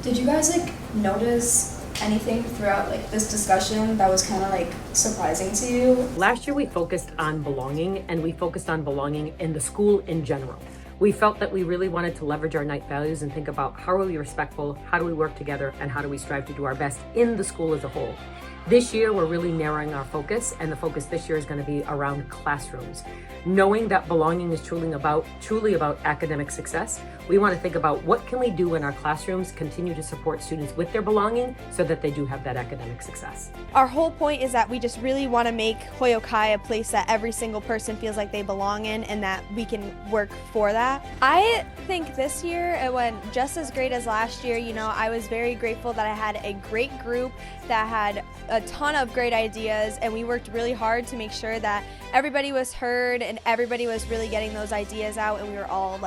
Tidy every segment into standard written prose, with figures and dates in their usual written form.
Did you guys notice anything throughout this discussion that was kind of surprising to you? Last year we focused on belonging, and we focused on belonging in the school in general. We felt that we really wanted to leverage our Knight values and think about how are we respectful, how do we work together, and how do we strive to do our best in the school as a whole. This year, we're really narrowing our focus, and the focus this year is going to be around classrooms. Knowing that belonging is truly about academic success, we want to think about what can we do in our classrooms, continue to support students with their belonging so that they do have that academic success. Our whole point is that we just really want to make Hoyoke High a place that every single person feels like they belong in, and that we can work for that. I think this year it went just as great as last year. I was very grateful that I had a great group that had a ton of great ideas, and we worked really hard to make sure that everybody was heard and everybody was really getting those ideas out, and we were all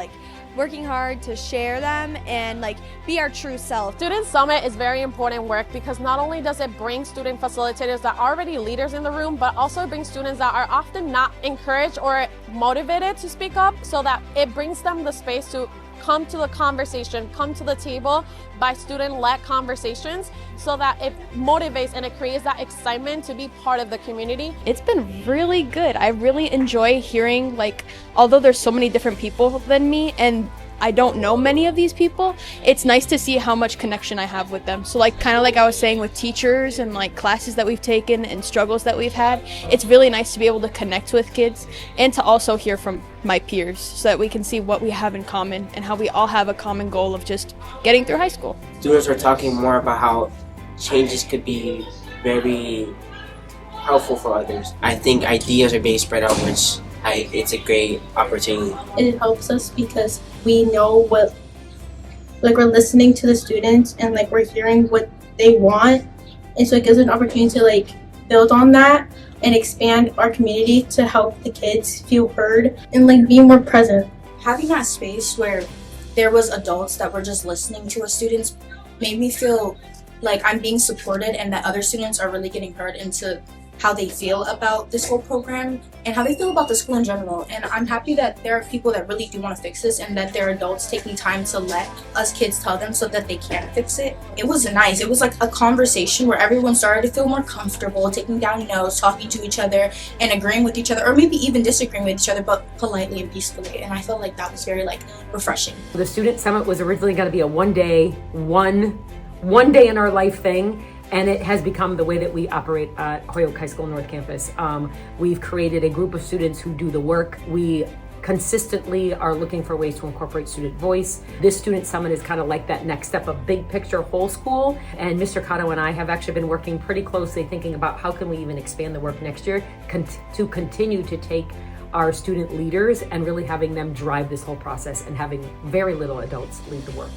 working hard to share them and be our true self. Student Summit is very important work because not only does it bring student facilitators that are already leaders in the room, but also brings students that are often not encouraged or motivated to speak up, so that it brings them the space to come to the conversation, come to the table by student-led conversations, so that it motivates and it creates that excitement to be part of the community. It's been really good. I really enjoy hearing, although there's so many different people than me and I don't know many of these people, it's nice to see how much connection I have with them. So kind of like I was saying with teachers and classes that we've taken and struggles that we've had, it's really nice to be able to connect with kids and to also hear from my peers so that we can see what we have in common and how we all have a common goal of just getting through high school. Students are talking more about how changes could be very helpful for others. I think ideas are being spread out, which it's a great opportunity. It helps us because we know what, we're listening to the students and we're hearing what they want, and so it gives an opportunity to build on that and expand our community to help the kids feel heard and be more present. Having that space where there was adults that were just listening to us students made me feel like I'm being supported and that other students are really getting heard into how they feel about this whole program and how they feel about the school in general. And I'm happy that there are people that really do want to fix this and that there are adults taking time to let us kids tell them so that they can fix it. It was nice. It was a conversation where everyone started to feel more comfortable, taking down notes, talking to each other and agreeing with each other, or maybe even disagreeing with each other, but politely and peacefully. And I felt like that was very refreshing. The Student Summit was originally going to be a one day in our life thing. And it has become the way that we operate at Hoyoke High School North Campus. We've created a group of students who do the work. We consistently are looking for ways to incorporate student voice. This Student Summit is kind of like that next step of big picture whole school. And Mr. Cotto and I have actually been working pretty closely thinking about how can we even expand the work next year to continue to take our student leaders and really having them drive this whole process and having very little adults lead the work.